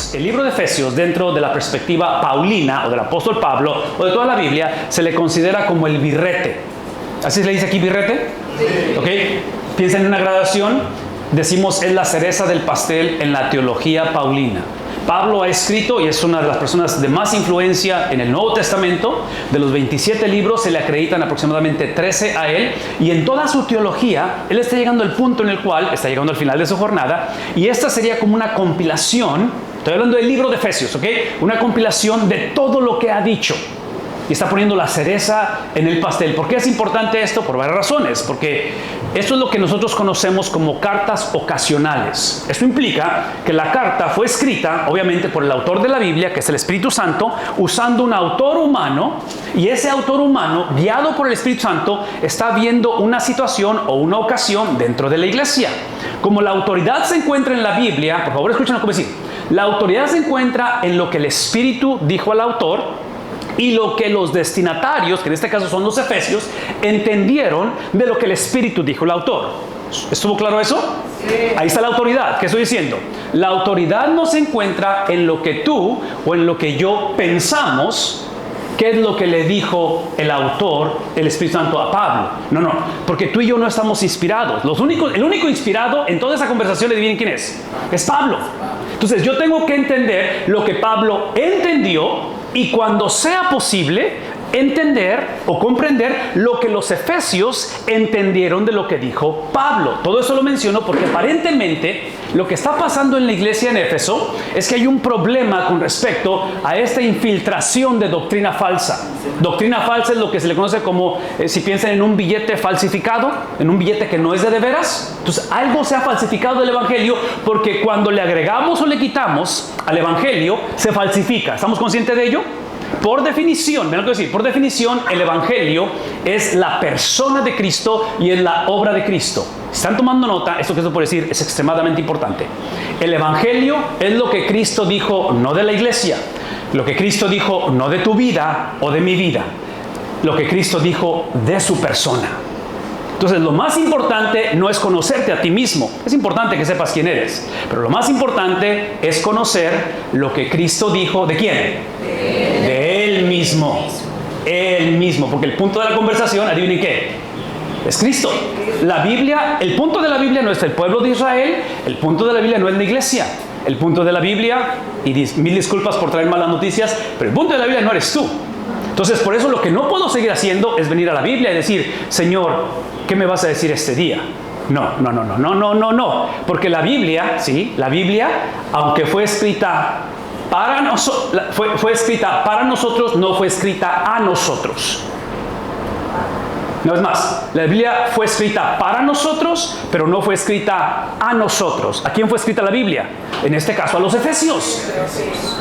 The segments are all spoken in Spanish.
Efesios, el libro de Efesios, dentro de la perspectiva paulina o del apóstol Pablo o de toda la Biblia, se le considera como el birrete. ¿Así se le dice aquí birrete? Sí. ¿Ok? Piensen en una gradación. Decimos es la cereza del pastel en la teología paulina. Pablo ha escrito, y es una de las personas de más influencia en el Nuevo Testamento. De los 27 libros se le acreditan aproximadamente 13 a él, y en toda su teología él está llegando al punto en el cual está llegando al final de su jornada, y esta sería como una compilación. Estoy hablando del libro de Efesios, ¿ok? Una compilación de todo lo que ha dicho. Y está poniendo la cereza en el pastel. ¿Por qué es importante esto? Por varias razones. Porque esto es lo que nosotros conocemos como cartas ocasionales. Esto implica que la carta fue escrita, obviamente, por el autor de la Biblia, que es el Espíritu Santo, usando un autor humano. Y ese autor humano, guiado por el Espíritu Santo, está viendo una situación o una ocasión dentro de la iglesia. Como la autoridad se encuentra en la Biblia, por favor escuchen lo que voy a decir. La autoridad se encuentra en lo que el Espíritu dijo al autor, y lo que los destinatarios, que en este caso son los efesios, entendieron de lo que el Espíritu dijo el autor. ¿Estuvo claro eso? Sí. Ahí está la autoridad. ¿Qué estoy diciendo? La autoridad no se encuentra en lo que tú o en lo que yo pensamos, que es lo que le dijo el autor, el Espíritu Santo, a Pablo. No, porque tú y yo no estamos inspirados. El único inspirado en toda esa conversación, ¿adivinen quién es? Es Pablo. Entonces yo tengo que entender lo que Pablo entendió, y cuando sea posible, entender o comprender lo que los efesios entendieron de lo que dijo Pablo. Todo eso lo menciono porque aparentemente lo que está pasando en la iglesia en Éfeso es que hay un problema con respecto a esta infiltración de doctrina falsa. Doctrina falsa es lo que se le conoce como, si piensan en un billete falsificado, en un billete que no es de veras. Entonces algo se ha falsificado del evangelio, porque cuando le agregamos o le quitamos al evangelio, se falsifica. ¿Estamos conscientes de ello? Por definición, ven lo que decir, por definición, el evangelio es la persona de Cristo y es la obra de Cristo. Si están tomando nota, esto que estoy por decir es extremadamente importante. El evangelio es lo que Cristo dijo, no de la iglesia. Lo que Cristo dijo, no de tu vida o de mi vida. Lo que Cristo dijo de su persona. Entonces, lo más importante no es conocerte a ti mismo. Es importante que sepas quién eres. Pero lo más importante es conocer lo que Cristo dijo. ¿De quién? De Él mismo. Él mismo. Porque el punto de la conversación, adivinen qué, es Cristo. La Biblia, el punto de la Biblia no es el pueblo de Israel. El punto de la Biblia no es la iglesia. El punto de la Biblia, y mil disculpas por traer malas noticias, pero el punto de la Biblia no eres tú. Entonces, por eso lo que no puedo seguir haciendo es venir a la Biblia y decir, Señor, ¿qué me vas a decir este día? No. Porque la Biblia, sí, la Biblia, aunque fue escrita para nosotros, fue escrita para nosotros, no fue escrita a nosotros. No es más, la Biblia fue escrita para nosotros, pero no fue escrita a nosotros. ¿A quién fue escrita la Biblia? En este caso a los efesios.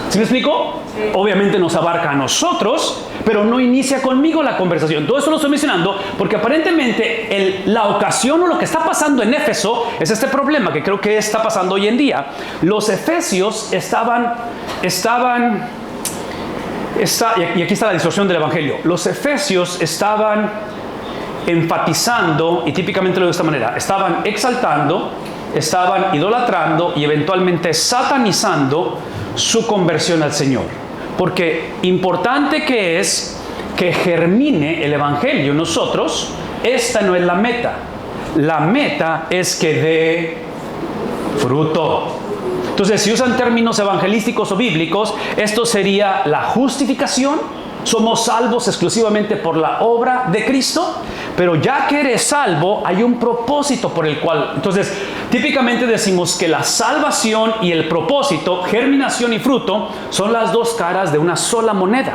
¿Sí me explico? Sí. Obviamente nos abarca a nosotros, pero no inicia conmigo la conversación. Todo esto lo estoy mencionando porque aparentemente la ocasión o lo que está pasando en Éfeso es este problema que creo que está pasando hoy en día. Los efesios y aquí está la distorsión del evangelio. Los efesios estaban enfatizando, y típicamente lo de esta manera, estaban exaltando, estaban idolatrando y eventualmente satanizando su conversión al Señor. Porque importante que es que germine el evangelio en nosotros. Esta no es la meta. La meta es que dé fruto. Entonces, si usan términos evangelísticos o bíblicos, esto sería la justificación. Somos salvos exclusivamente por la obra de Cristo, pero ya que eres salvo, hay un propósito por el cual. Entonces, típicamente decimos que la salvación y el propósito, germinación y fruto, son las dos caras de una sola moneda.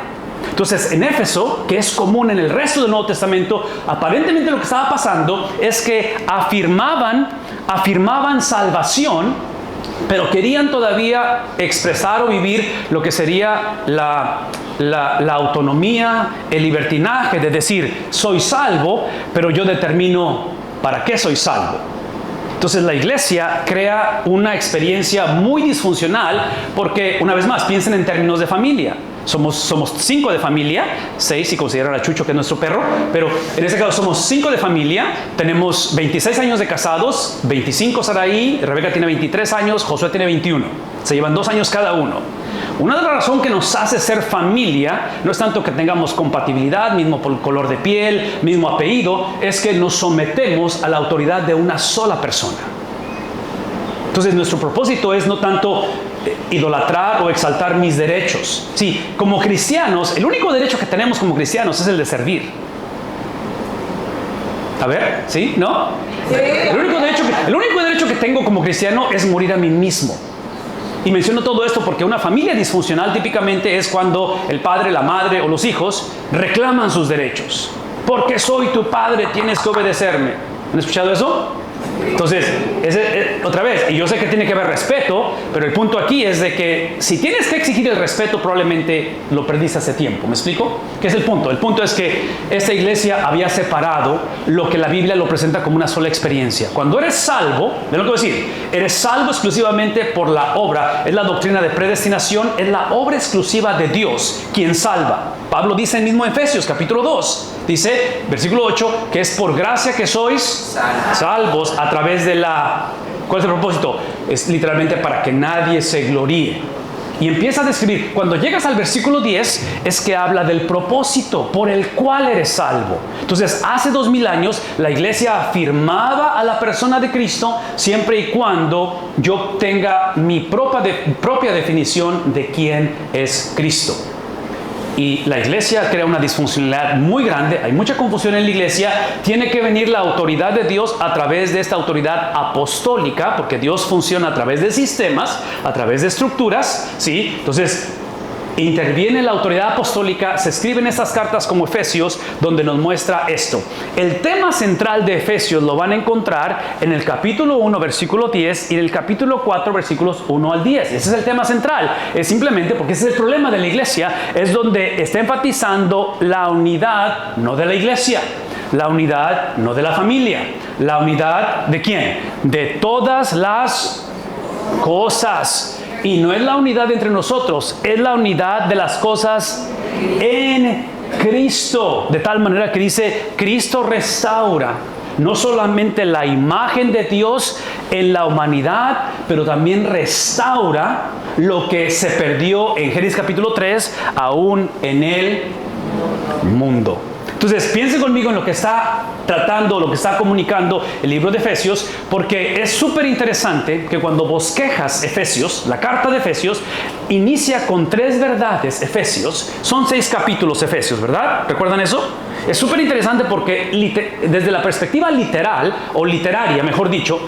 Entonces, en Éfeso, que es común en el resto del Nuevo Testamento, aparentemente lo que estaba pasando es que afirmaban salvación, pero querían todavía expresar o vivir lo que sería la autonomía, el libertinaje de decir, soy salvo, pero yo determino para qué soy salvo. Entonces la iglesia crea una experiencia muy disfuncional porque, una vez más, piensen en términos de familia. somos 5 de familia, 6 si consideran a Chucho que es nuestro perro, pero en este caso somos 5 de familia, tenemos 26 años de casados, 25 Saraí, Rebeca tiene 23 años, Josué tiene 21, se llevan 2 años cada uno. Una de las razones que nos hace ser familia no es tanto que tengamos compatibilidad, mismo color de piel, mismo apellido, es que nos sometemos a la autoridad de una sola persona. Entonces nuestro propósito es no tanto idolatrar o exaltar mis derechos. Sí, como cristianos, el único derecho que tenemos como cristianos es el de servir. A ver, ¿sí? ¿No? Sí. El único derecho que tengo como cristiano es morir a mí mismo. Y menciono todo esto porque una familia disfuncional típicamente es cuando el padre, la madre o los hijos reclaman sus derechos. Porque soy tu padre, tienes que obedecerme. ¿Han escuchado eso? Entonces, otra vez, y yo sé que tiene que haber respeto, pero el punto aquí es de que si tienes que exigir el respeto, probablemente lo perdiste hace tiempo. ¿Me explico? ¿Qué es el punto? El punto es que esta iglesia había separado lo que la Biblia lo presenta como una sola experiencia. Cuando eres salvo, ¿de lo que voy a decir? Eres salvo exclusivamente por la obra, es la doctrina de predestinación, es la obra exclusiva de Dios quien salva. Pablo dice en mismo Efesios capítulo 2, dice, versículo 8, que es por gracia que sois salvos a través de la... ¿Cuál es el propósito? Es literalmente para que nadie se gloríe. Y empieza a describir, cuando llegas al versículo 10, es que habla del propósito por el cual eres salvo. Entonces, hace 2000 años, la iglesia afirmaba a la persona de Cristo siempre y cuando yo tenga mi propia definición de quién es Cristo. Y la iglesia crea una disfuncionalidad muy grande, hay mucha confusión en la iglesia, tiene que venir la autoridad de Dios a través de esta autoridad apostólica, porque Dios funciona a través de sistemas, a través de estructuras, ¿sí? Entonces, interviene la autoridad apostólica, se escriben estas cartas como Efesios, donde nos muestra esto. El tema central de Efesios lo van a encontrar en el capítulo 1, versículo 10, y en el capítulo 4, versículos 1 al 10. Ese es el tema central. Es simplemente porque ese es el problema de la iglesia, es donde está enfatizando la unidad, no de la iglesia, la unidad, no de la familia, la unidad ¿de quién? De todas las cosas. Y no es la unidad entre nosotros, es la unidad de las cosas en Cristo. De tal manera que dice, Cristo restaura no solamente la imagen de Dios en la humanidad, pero también restaura lo que se perdió en Génesis capítulo 3, aún en el mundo. Entonces, piense conmigo en lo que está tratando, lo que está comunicando el libro de Efesios, porque es súper interesante que cuando bosquejas Efesios, la carta de Efesios, inicia con 3 verdades. Efesios, son 6 capítulos Efesios, ¿verdad? ¿Recuerdan eso? Es súper interesante porque desde la perspectiva literal, o literaria, mejor dicho,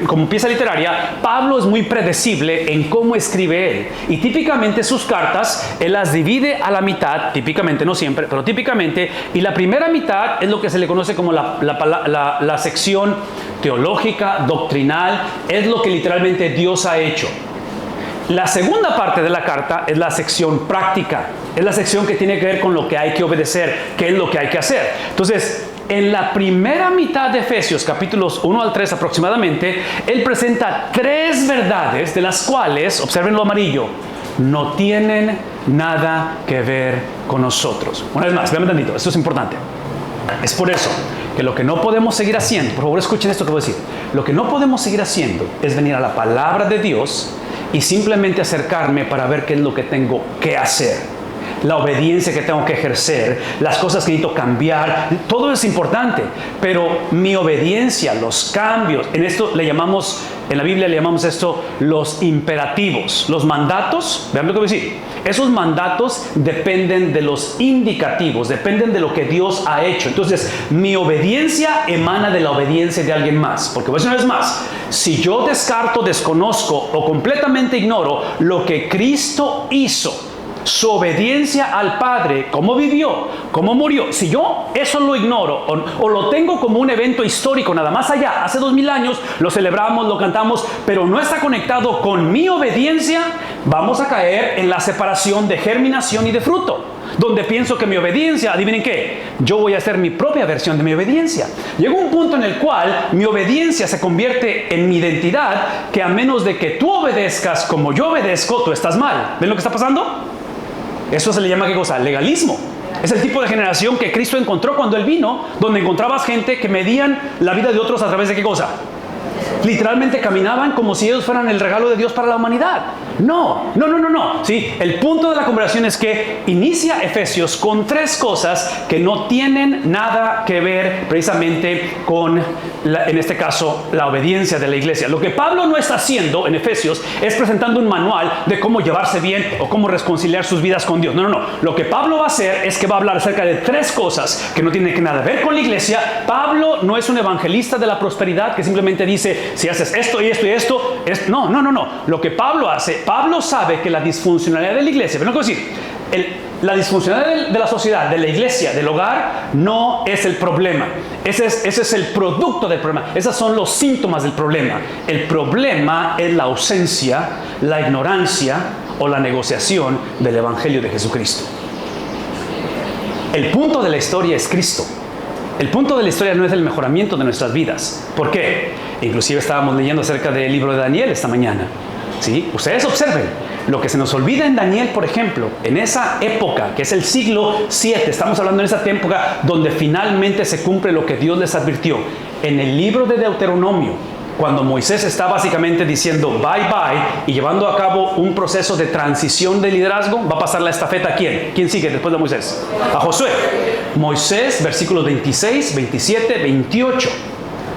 como pieza literaria, Pablo es muy predecible en cómo escribe él. Y típicamente sus cartas, él las divide a la mitad, típicamente, no siempre, pero típicamente, y la primera mitad es lo que se le conoce como la sección teológica, doctrinal, es lo que literalmente Dios ha hecho. La segunda parte de la carta es la sección práctica, es la sección que tiene que ver con lo que hay que obedecer, qué es lo que hay que hacer. Entonces, en la primera mitad de Efesios, capítulos 1 al 3 aproximadamente, él presenta 3 verdades de las cuales, observen lo amarillo, no tienen nada que ver con nosotros. Una vez más, vean tantito, esto es importante. Es por eso que lo que no podemos seguir haciendo, por favor escuchen esto que voy a decir, lo que no podemos seguir haciendo es venir a la palabra de Dios y simplemente acercarme para ver qué es lo que tengo que hacer. La obediencia que tengo que ejercer, las cosas que necesito cambiar, todo es importante, pero mi obediencia, los cambios, en la Biblia le llamamos esto los imperativos, los mandatos. Vean lo que voy a decir, esos mandatos dependen de los indicativos, dependen de lo que Dios ha hecho. Entonces, mi obediencia emana de la obediencia de alguien más, porque voy a decir una vez más, si yo descarto, desconozco o completamente ignoro lo que Cristo hizo, su obediencia al Padre, cómo vivió, cómo murió, si yo eso lo ignoro o lo tengo como un evento histórico nada más allá, hace 2000 años, lo celebramos, lo cantamos, pero no está conectado con mi obediencia, vamos a caer en la separación de germinación y de fruto, donde pienso que mi obediencia, adivinen qué, yo voy a hacer mi propia versión de mi obediencia. Llega un punto en el cual mi obediencia se convierte en mi identidad, que a menos de que tú obedezcas como yo obedezco, tú estás mal. ¿Ven lo que está pasando? Eso se le llama, ¿qué cosa? Legalismo. Es el tipo de generación que Cristo encontró cuando Él vino, donde encontrabas gente que medían la vida de otros a través de ¿qué cosa? Literalmente caminaban como si ellos fueran el regalo de Dios para la humanidad. No. ¿Sí? El punto de la conversación es que inicia Efesios con tres cosas que no tienen nada que ver precisamente con, en este caso, la obediencia de la iglesia. Lo que Pablo no está haciendo en Efesios es presentando un manual de cómo llevarse bien o cómo reconciliar sus vidas con Dios. No. Lo que Pablo va a hacer es que va a hablar acerca de tres cosas que no tienen nada que ver con la iglesia. Pablo no es un evangelista de la prosperidad que simplemente dice, si haces esto y esto y esto, no. Lo que Pablo hace, Pablo sabe que la disfuncionalidad de la iglesia, pero no quiero decir, la disfuncionalidad de la sociedad, de la iglesia, del hogar, no es el problema. Ese es el producto del problema. Esos son los síntomas del problema. El problema es la ausencia, la ignorancia o la negociación del evangelio de Jesucristo. El punto de la historia es Cristo. El punto de la historia no es el mejoramiento de nuestras vidas. ¿Por qué? Inclusive estábamos leyendo acerca del libro de Daniel esta mañana. ¿Sí? Ustedes observen, lo que se nos olvida en Daniel, por ejemplo, en esa época, que es el siglo 7, estamos hablando en esa época donde finalmente se cumple lo que Dios les advirtió. En el libro de Deuteronomio, cuando Moisés está básicamente diciendo bye bye y llevando a cabo un proceso de transición de liderazgo, va a pasar la estafeta ¿a quién? ¿Quién sigue después de Moisés? A Josué. Moisés, versículos 26, 27, 28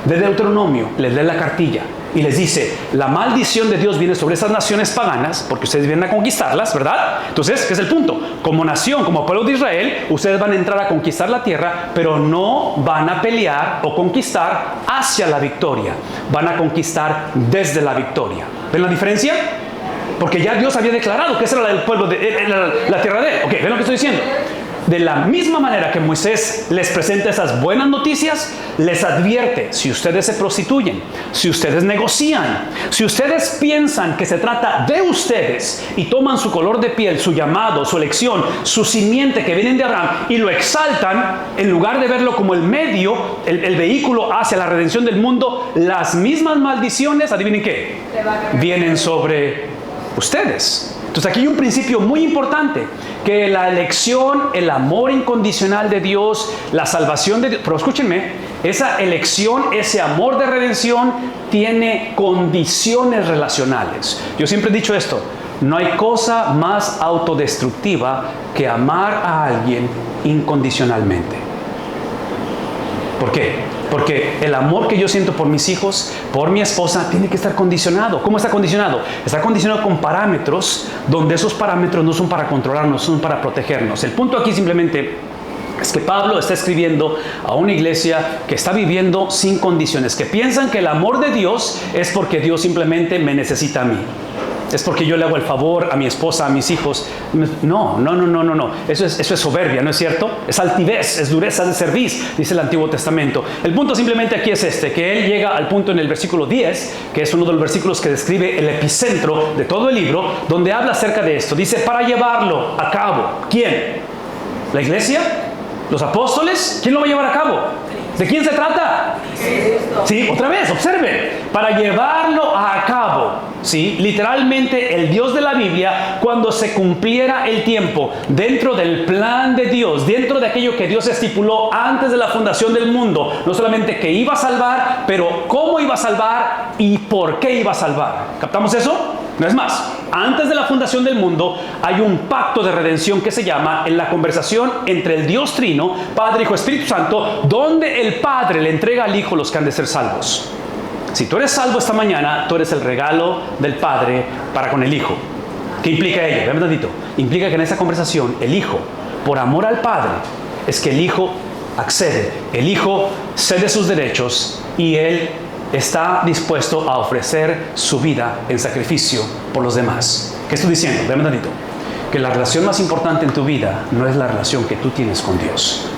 de Deuteronomio, les lee la cartilla y les dice, la maldición de Dios viene sobre esas naciones paganas, porque ustedes vienen a conquistarlas, ¿verdad? Entonces, ¿qué es el punto? Como nación, como pueblo de Israel, ustedes van a entrar a conquistar la tierra, pero no van a pelear o conquistar hacia la victoria. Van a conquistar desde la victoria. ¿Ven la diferencia? Porque ya Dios había declarado que esa era el pueblo la tierra de él. Ok, ¿ven lo que estoy diciendo? De la misma manera que Moisés les presenta esas buenas noticias, les advierte, si ustedes se prostituyen, si ustedes negocian, si ustedes piensan que se trata de ustedes y toman su color de piel, su llamado, su elección, su simiente que vienen de Abraham y lo exaltan, en lugar de verlo como el medio, el vehículo hacia la redención del mundo, las mismas maldiciones, adivinen qué, vienen sobre ustedes. Entonces aquí hay un principio muy importante, que la elección, el amor incondicional de Dios, la salvación de Dios, pero escúchenme, esa elección, ese amor de redención tiene condiciones relacionales. Yo siempre he dicho esto, no hay cosa más autodestructiva que amar a alguien incondicionalmente. ¿Por qué? Porque el amor que yo siento por mis hijos, por mi esposa, tiene que estar condicionado. ¿Cómo está condicionado? Está condicionado con parámetros, donde esos parámetros no son para controlarnos, son para protegernos. El punto aquí simplemente es que Pablo está escribiendo a una iglesia que está viviendo sin condiciones, que piensan que el amor de Dios es porque Dios simplemente me necesita a mí. Es porque yo le hago el favor a mi esposa, a mis hijos. No. Eso es soberbia, ¿no es cierto? Es altivez, es dureza de cerviz, dice el Antiguo Testamento. El punto simplemente aquí es que él llega al punto en el versículo 10, que es uno de los versículos que describe el epicentro de todo el libro, donde habla acerca de esto. Dice, para llevarlo a cabo. ¿Quién? ¿La iglesia? ¿Los apóstoles? ¿Quién lo va a llevar a cabo? ¿De quién se trata? Sí, otra vez, observen. Para llevarlo a cabo, ¿sí? Literalmente el Dios de la Biblia, cuando se cumpliera el tiempo, dentro del plan de Dios, dentro de aquello que Dios estipuló antes de la fundación del mundo, no solamente que iba a salvar, pero cómo iba a salvar y por qué iba a salvar. ¿Captamos eso? No es más, antes de la fundación del mundo hay un pacto de redención que se llama en la conversación entre el Dios Trino, Padre, Hijo, Espíritu Santo, donde el Padre le entrega al Hijo los que han de ser salvos. Si tú eres salvo esta mañana, tú eres el regalo del Padre para con el Hijo. ¿Qué implica ello? Vean un tantito. Implica que en esa conversación el Hijo, por amor al Padre, es que el Hijo accede, el Hijo cede sus derechos y Él está dispuesto a ofrecer su vida en sacrificio por los demás. ¿Qué estoy diciendo? Vean un tantito. Que la relación más importante en tu vida no es la relación que tú tienes con Dios.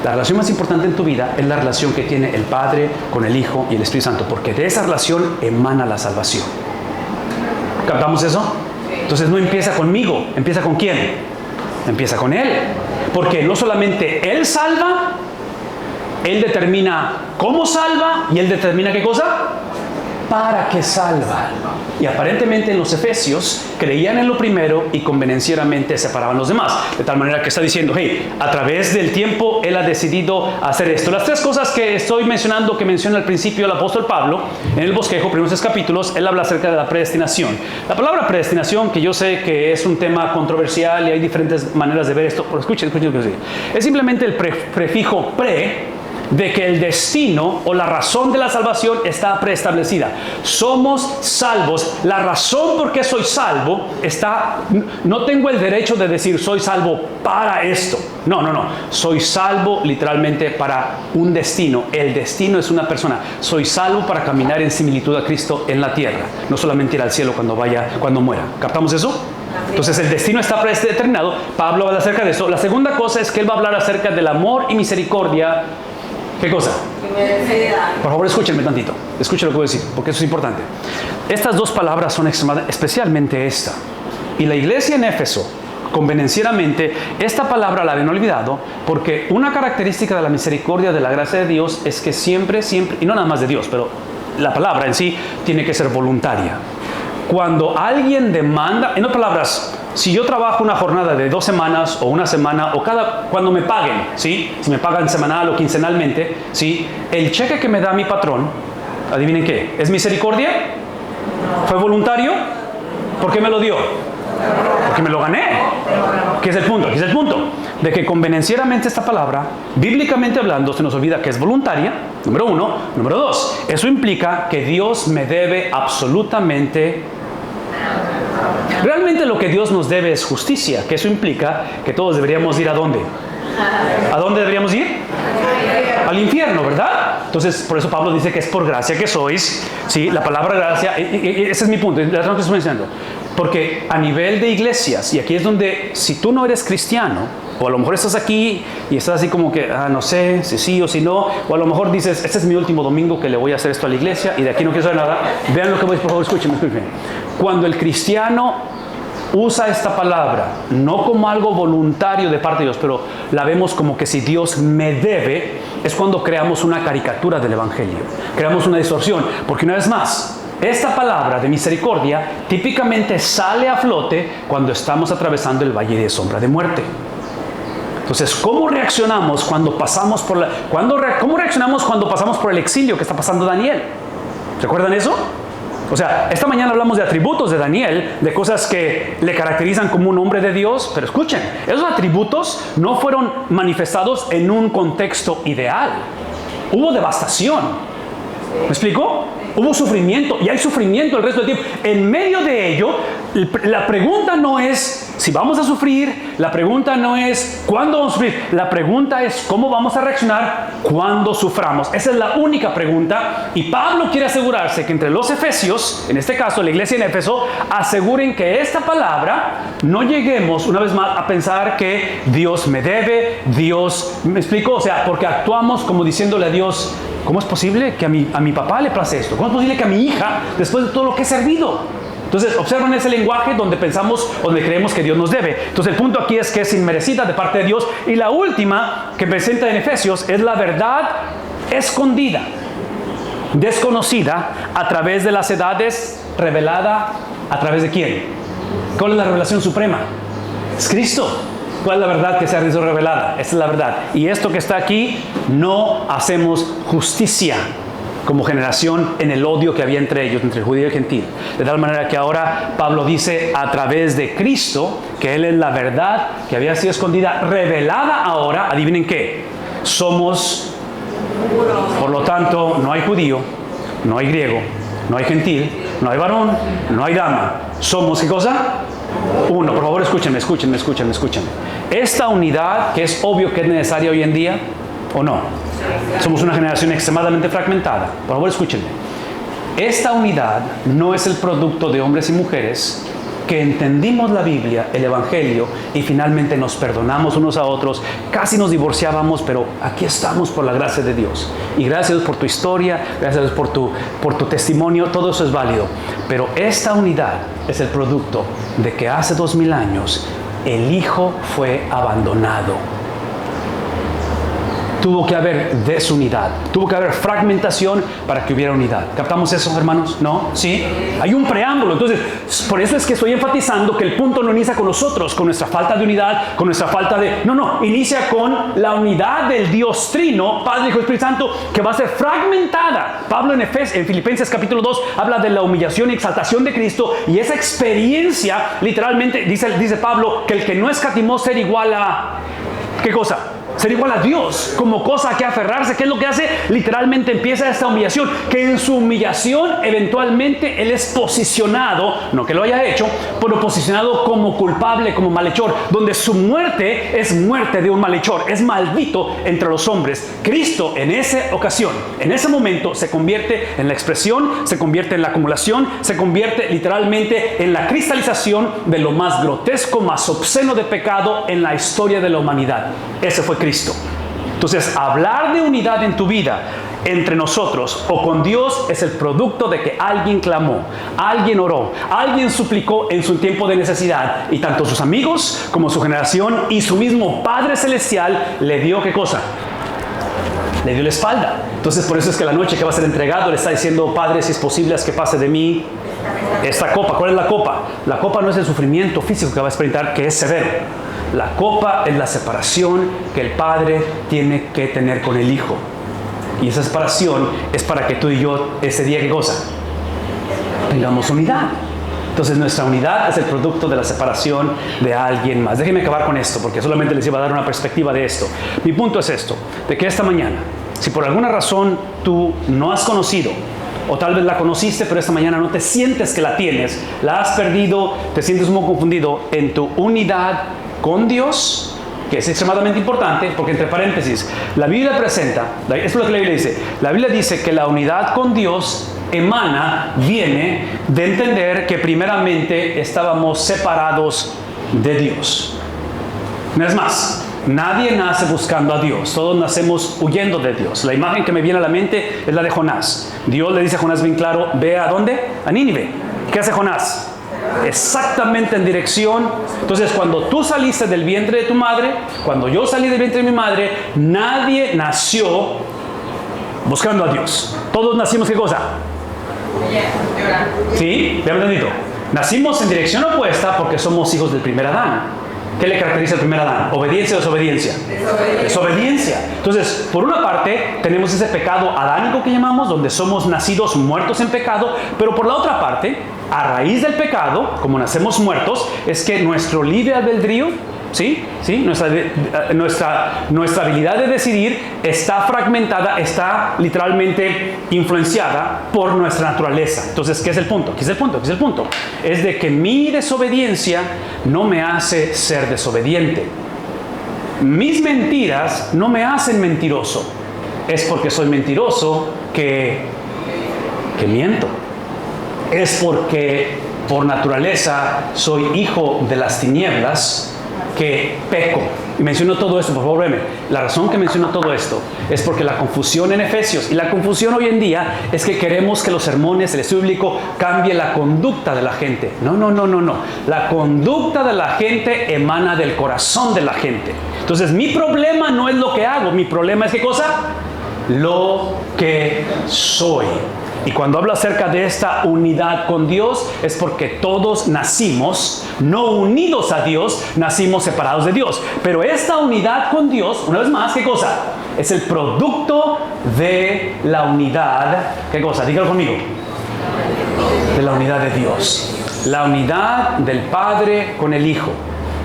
La relación más importante en tu vida es la relación que tiene el Padre con el Hijo y el Espíritu Santo, porque de esa relación emana la salvación. ¿Captamos eso? Entonces no empieza conmigo, empieza con ¿quién? Empieza con Él. Porque no solamente Él salva, Él determina cómo salva y Él determina ¿qué cosa? para que salva. Y aparentemente en los Efesios creían en lo primero y convenencieramente separaban los demás. De tal manera que está diciendo, hey, a través del tiempo Él ha decidido hacer esto. Las tres cosas que estoy mencionando, que menciona al principio el apóstol Pablo, en el bosquejo, primeros 3 capítulos, él habla acerca de la predestinación. La palabra predestinación, que yo sé que es un tema controversial y hay diferentes maneras de ver esto, pero escuchen lo que digo. Es simplemente el prefijo pre, de que el destino o la razón de la salvación está preestablecida. Somos salvos. La razón por qué soy salvo está... No tengo el derecho de decir soy salvo para esto. No. Soy salvo literalmente para un destino. El destino es una persona. Soy salvo para caminar en similitud a Cristo en la tierra. No solamente ir al cielo cuando muera. ¿Captamos eso? Entonces el destino está predeterminado. Pablo habla acerca de eso. La segunda cosa es que él va a hablar acerca del amor y misericordia. ¿Qué cosa? Por favor, escúchenme tantito. Escuchen lo que voy a decir, porque eso es importante. Estas dos palabras son especialmente esta. Y la iglesia en Éfeso, convenencieramente, esta palabra la habían olvidado, porque una característica de la misericordia, de la gracia de Dios, es que siempre, y no nada más de Dios, pero la palabra en sí tiene que ser voluntaria. Cuando alguien demanda, en otras palabras, si yo trabajo una jornada de 2 semanas o una semana o cuando me paguen, ¿sí? Si me pagan semanal o quincenalmente, ¿sí? El cheque que me da mi patrón, adivinen qué, ¿es misericordia? ¿Fue voluntario? ¿Por qué me lo dio? Porque me lo gané. ¿Qué es el punto? Aquí es el punto. De que convenencieramente esta palabra, bíblicamente hablando, se nos olvida que es voluntaria, número 1. Número 2, eso implica que Dios me debe absolutamente. Realmente lo que Dios nos debe es justicia, que eso implica que todos deberíamos ir ¿a dónde? ¿A dónde deberíamos ir? Al infierno, ¿verdad? Entonces, por eso Pablo dice que es por gracia que sois, ¿sí? La palabra gracia, ese es mi punto, la razón que estoy mencionando. Porque a nivel de iglesias, y aquí es donde, si tú no eres cristiano, o a lo mejor estás aquí y estás así como que, no sé, si sí o si no, o a lo mejor dices, este es mi último domingo que le voy a hacer esto a la iglesia y de aquí no quiero saber nada. Vean lo que voy a decir, por favor, escúchenme. Cuando el cristiano usa esta palabra, no como algo voluntario de parte de Dios, pero la vemos como que si Dios me debe, es cuando creamos una caricatura del evangelio, creamos una distorsión, porque una vez más, esta palabra de misericordia típicamente sale a flote cuando estamos atravesando el valle de sombra de muerte. Entonces, ¿cómo reaccionamos cuando pasamos por cómo reaccionamos cuando pasamos por el exilio que está pasando Daniel? ¿Recuerdan eso? O sea, esta mañana hablamos de atributos de Daniel, de cosas que le caracterizan como un hombre de Dios, pero escuchen, esos atributos no fueron manifestados en un contexto ideal. Hubo devastación. ¿Me explico? Hubo sufrimiento y hay sufrimiento el resto del tiempo. En medio de ello, la pregunta no es si vamos a sufrir, la pregunta no es cuándo vamos a sufrir, la pregunta es cómo vamos a reaccionar cuando suframos. Esa es la única pregunta y Pablo quiere asegurarse que entre los efesios, en este caso la iglesia en Éfeso, aseguren que esta palabra no lleguemos una vez más a pensar que Dios me debe, Dios, ¿me explico? O sea, porque actuamos como diciéndole a Dios, ¿cómo es posible que a mi papá le pase esto? ¿Cómo es posible que a mi hija, después de todo lo que he servido? Entonces, observan ese lenguaje donde pensamos, donde creemos que Dios nos debe. Entonces, el punto aquí es que es inmerecida de parte de Dios. Y la última que presenta en Efesios es la verdad escondida, desconocida, a través de las edades, revelada a través de ¿quién? ¿Cuál es la revelación suprema? Es Cristo. ¿Cuál es la verdad que se ha sido revelada? Esa es la verdad. Y esto que está aquí, no hacemos justicia como generación en el odio que había entre ellos, entre el judío y el gentil. De tal manera que ahora Pablo dice a través de Cristo que Él es la verdad que había sido escondida, revelada ahora. Adivinen qué, somos, por lo tanto, no hay judío, no hay griego, no hay gentil, no hay varón, no hay dama. Somos, ¿qué cosa? Uno. Por favor, escúchenme. Esta unidad, que es obvio que es necesaria hoy en día, ¿o no? Somos una generación extremadamente fragmentada. Por favor, escúchenme. Esta unidad no es el producto de hombres y mujeres que entendimos la Biblia, el Evangelio, y finalmente nos perdonamos unos a otros. Casi nos divorciábamos, pero aquí estamos por la gracia de Dios. Y gracias a Dios por tu historia, gracias a Dios por tu testimonio, todo eso es válido. Pero esta unidad es el producto de que hace 2000 años el Hijo fue abandonado. tuvo que haber desunidad, tuvo que haber fragmentación para que hubiera unidad. ¿Captamos eso, hermanos? ¿No? ¿Sí? Hay un preámbulo. Entonces, por eso es que estoy enfatizando que el punto no inicia con nosotros, con nuestra falta de unidad, con nuestra falta de... No, inicia con la unidad del Dios Trino, Padre, Hijo y Espíritu Santo, que va a ser fragmentada. Pablo en Filipenses capítulo 2 habla de la humillación y exaltación de Cristo, y esa experiencia, literalmente, dice Pablo, que el que no escatimó ser igual a... ¿Qué cosa? Ser igual a Dios, como cosa a que aferrarse. ¿Qué es lo que hace? Literalmente empieza esta humillación, que en su humillación eventualmente Él es posicionado, no que lo haya hecho, pero posicionado como culpable, como malhechor, donde su muerte es muerte de un malhechor, es maldito entre los hombres. Cristo en esa ocasión, en ese momento, se convierte en la expresión, se convierte en la acumulación, se convierte literalmente en la cristalización de lo más grotesco, más obsceno de pecado en la historia de la humanidad. Ese fue Cristo. Entonces, hablar de unidad en tu vida entre nosotros o con Dios es el producto de que alguien clamó, alguien oró, alguien suplicó en su tiempo de necesidad, y tanto sus amigos como su generación y su mismo Padre Celestial le dio ¿qué cosa? Le dio la espalda. Entonces, por eso es que la noche que va a ser entregado le está diciendo: Padre, si es posible, haz que pase de mí esta copa. ¿Cuál es la copa? La copa no es el sufrimiento físico que va a experimentar, que es severo. La copa es la separación que el Padre tiene que tener con el Hijo. Y esa separación es para que tú y yo ese día, ¿qué cosa? Tengamos unidad. Entonces nuestra unidad es el producto de la separación de alguien más. Déjenme acabar con esto, porque solamente les iba a dar una perspectiva de esto. Mi punto es esto, de que esta mañana, si por alguna razón tú no has conocido, o tal vez la conociste, pero esta mañana no te sientes que la tienes, la has perdido, te sientes un poco confundido en tu unidad con Dios, que es extremadamente importante, porque entre paréntesis, la Biblia presenta, esto es lo que la Biblia dice, la Biblia dice que la unidad con Dios viene de entender que primeramente estábamos separados de Dios. No es más, nadie nace buscando a Dios, todos nacemos huyendo de Dios. La imagen que me viene a la mente es la de Jonás. Dios le dice a Jonás bien claro: ve a ¿dónde? A Nínive. ¿Qué hace Jonás? Exactamente en dirección. Entonces, cuando tú saliste del vientre de tu madre, cuando yo salí del vientre de mi madre, nadie nació buscando a Dios. Todos nacimos ¿qué cosa? ¿Sí? ¿Me han entendido? Nacimos en dirección opuesta porque somos hijos del primer Adán. ¿Qué le caracteriza al primer Adán? ¿Obediencia o desobediencia? Desobediencia. Entonces, por una parte, tenemos ese pecado adánico que llamamos, donde somos nacidos muertos en pecado, pero por la otra parte, a raíz del pecado, como nacemos muertos, es que nuestro libre albedrío, ¿sí? Nuestra habilidad de decidir está fragmentada, está literalmente influenciada por nuestra naturaleza. Entonces, ¿qué es el punto? ¿Qué es el punto? ¿Qué es el punto? Es de que mi desobediencia no me hace ser desobediente. Mis mentiras no me hacen mentiroso. Es porque soy mentiroso que miento. Es porque por naturaleza soy hijo de las tinieblas que peco. Y menciono todo esto, por favor, véanme. La razón que menciono todo esto es porque la confusión en Efesios, y la confusión hoy en día, es que queremos que los sermones, el estudio bíblico, cambie la conducta de la gente. No. La conducta de la gente emana del corazón de la gente. Entonces, mi problema no es lo que hago, mi problema es ¿qué cosa? Lo que soy. Y cuando hablo acerca de esta unidad con Dios, es porque todos nacimos no unidos a Dios, nacimos separados de Dios. Pero esta unidad con Dios, una vez más, ¿qué cosa? Es el producto de la unidad. ¿Qué cosa? Dígalo conmigo. De la unidad de Dios. La unidad del Padre con el Hijo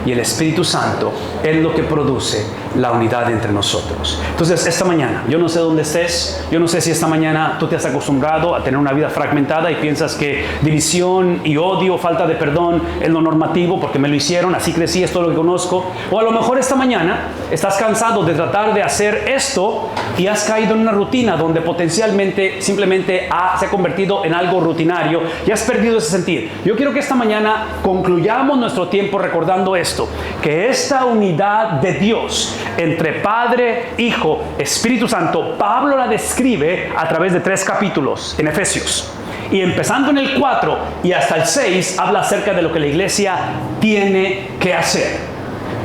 y el Espíritu Santo es lo que produce la unidad entre nosotros. Entonces, esta mañana, yo no sé dónde estés, yo no sé si esta mañana tú te has acostumbrado a tener una vida fragmentada y piensas que división y odio, falta de perdón es lo normativo porque me lo hicieron, así crecí, esto es lo que conozco. O a lo mejor esta mañana estás cansado de tratar de hacer esto y has caído en una rutina donde potencialmente simplemente se ha convertido en algo rutinario y has perdido ese sentir. Yo quiero que esta mañana concluyamos nuestro tiempo recordando esto, que esta unidad de Dios entre Padre, Hijo, Espíritu Santo, Pablo la describe a través de 3 capítulos en Efesios. Y empezando en el 4 y hasta el 6, habla acerca de lo que la iglesia tiene que hacer.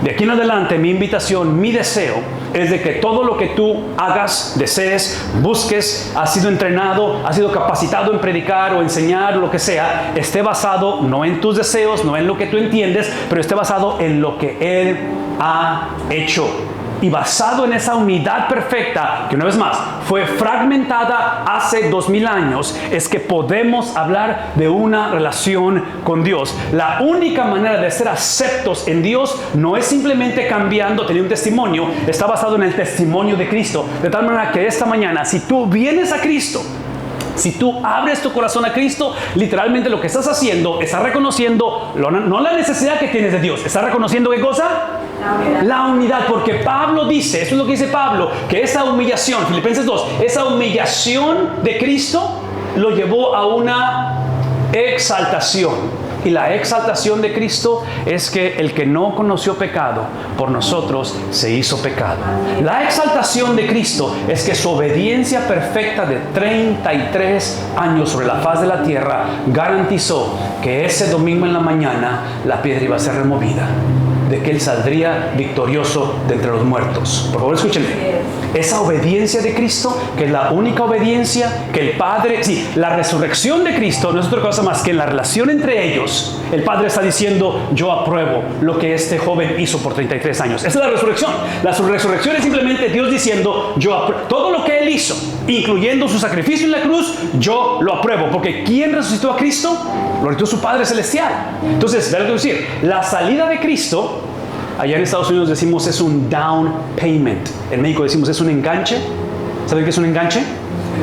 De aquí en adelante, mi invitación, mi deseo, es de que todo lo que tú hagas, desees, busques, has sido entrenado, has sido capacitado en predicar o enseñar o lo que sea, esté basado no en tus deseos, no en lo que tú entiendes, pero esté basado en lo que Él ha hecho. Y basado en esa unidad perfecta, que una vez más fue fragmentada hace 2000 años, es que podemos hablar de una relación con Dios. La única manera de ser aceptos en Dios no es simplemente cambiando, teniendo un testimonio, está basado en el testimonio de Cristo. De tal manera que esta mañana, si tú vienes a Cristo, si tú abres tu corazón a Cristo, literalmente lo que estás haciendo, estás reconociendo no la necesidad que tienes de Dios, estás reconociendo ¿qué cosa? La unidad, porque Pablo dice, esto es lo que dice Pablo, que esa humillación, Filipenses 2, esa humillación de Cristo lo llevó a una exaltación. Y la exaltación de Cristo es que el que no conoció pecado, por nosotros se hizo pecado. La exaltación de Cristo es que su obediencia perfecta de 33 años sobre la faz de la tierra garantizó que ese domingo en la mañana la piedra iba a ser removida, de que Él saldría victorioso de entre los muertos. Por favor, escúchenme. Esa obediencia de Cristo, que es la única obediencia que el Padre... Sí, la resurrección de Cristo no es otra cosa más que en la relación entre ellos. El Padre está diciendo, yo apruebo lo que este joven hizo por 33 años. Esa es la resurrección. La resurrección es simplemente Dios diciendo, yo apruebo. Todo lo que Él hizo, incluyendo su sacrificio en la cruz, yo lo apruebo. Porque ¿quién resucitó a Cristo? Lo resucitó su Padre Celestial. Entonces, ¿verdad? Es decir, la salida de Cristo... Allá en Estados Unidos decimos es un down payment. En México decimos es un enganche. ¿Saben qué es un enganche?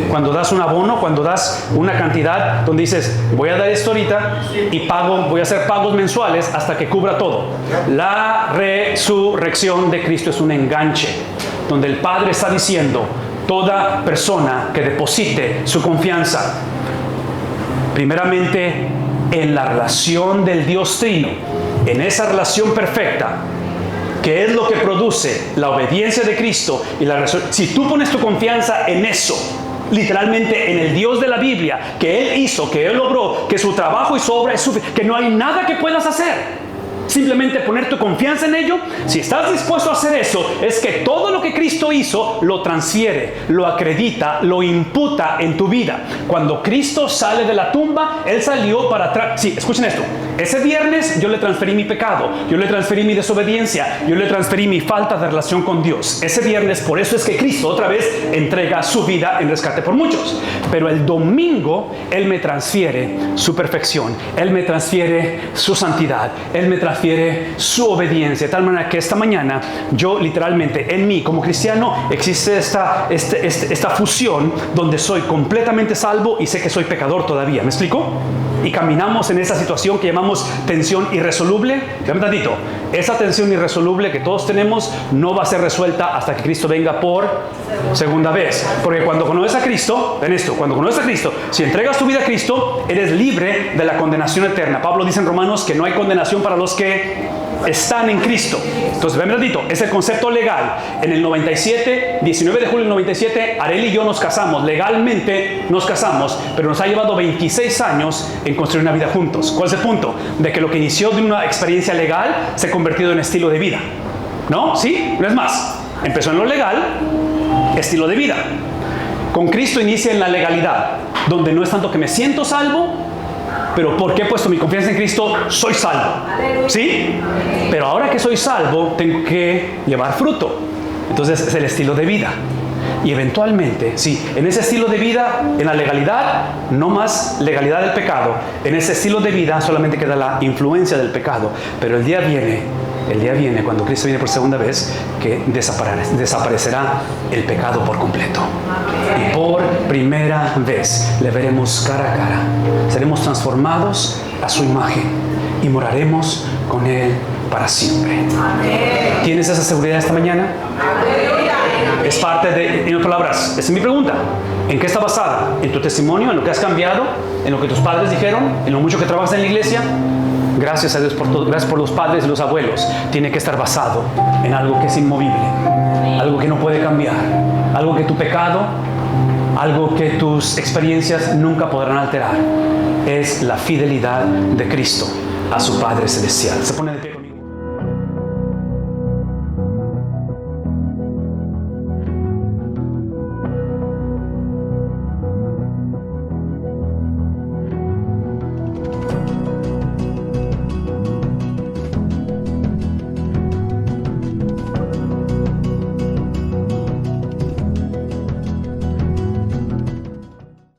Cuando das un abono, cuando das una cantidad donde dices, voy a dar esto ahorita y voy a hacer pagos mensuales hasta que cubra todo. La resurrección de Cristo es un enganche, donde el Padre está diciendo, toda persona que deposite su confianza, primeramente en la relación del Dios Trino, en esa relación perfecta, que es lo que produce la obediencia de Cristo y la resurrección. Si tú pones tu confianza en eso, literalmente en el Dios de la Biblia, que Él hizo, que Él logró, que su trabajo y su obra es suficiente, que no hay nada que puedas hacer, simplemente poner tu confianza en ello. Si estás dispuesto a hacer eso, es que todo lo que Cristo hizo lo transfiere, lo acredita, lo imputa en tu vida. Cuando Cristo sale de la tumba, Él salió para atrás. Sí, escuchen esto. Ese viernes yo le transferí mi pecado, yo le transferí mi desobediencia, yo le transferí mi falta de relación con Dios. Ese viernes, por eso es que Cristo otra vez entrega su vida en rescate por muchos. Pero el domingo Él me transfiere su perfección, Él me transfiere su santidad, Él me transfiere su obediencia, de tal manera que esta mañana yo literalmente en mí como cristiano existe esta fusión donde soy completamente salvo y sé que soy pecador todavía. ¿Me explico? Y caminamos en esa situación que llamamos tensión irresoluble. Déjame tantito. Esa tensión irresoluble que todos tenemos no va a ser resuelta hasta que Cristo venga por segunda vez. Porque cuando conoces a Cristo, ven esto, cuando conoces a Cristo, si entregas tu vida a Cristo, eres libre de la condenación eterna. Pablo dice en Romanos que no hay condenación para los que están en Cristo. Entonces, ven ratito, es el concepto legal. En el 97, 19 de julio del 97, Arel y yo nos casamos. Legalmente nos casamos, pero nos ha llevado 26 años en construir una vida juntos. ¿Cuál es el punto? De que lo que inició de una experiencia legal se ha convertido en estilo de vida. ¿No? ¿Sí? No es más. Empezó en lo legal, estilo de vida. Con Cristo inicia en la legalidad, donde no es tanto que me siento salvo, pero porque he puesto mi confianza en Cristo, soy salvo. ¿Sí? Pero ahora que soy salvo, tengo que llevar fruto. Entonces es el estilo de vida. Y eventualmente, sí, en ese estilo de vida, en la legalidad, no más legalidad del pecado. En ese estilo de vida solamente queda la influencia del pecado. Pero el día viene cuando Cristo viene por segunda vez, que desaparecerá el pecado por completo. Y por primera vez le veremos cara a cara. Seremos transformados a su imagen y moraremos con Él para siempre. ¿Tienes esa seguridad esta mañana? Es parte de, en otras palabras, esa es mi pregunta. ¿En qué está basada? ¿En tu testimonio? ¿En lo que has cambiado? ¿En lo que tus padres dijeron? ¿En lo mucho que trabajas en la iglesia? Gracias a Dios por todo, gracias por los padres y los abuelos. Tiene que estar basado en algo que es inmovible, algo que no puede cambiar, algo que tu pecado, algo que tus experiencias nunca podrán alterar. Es la fidelidad de Cristo a su Padre Celestial. Se pone de pie.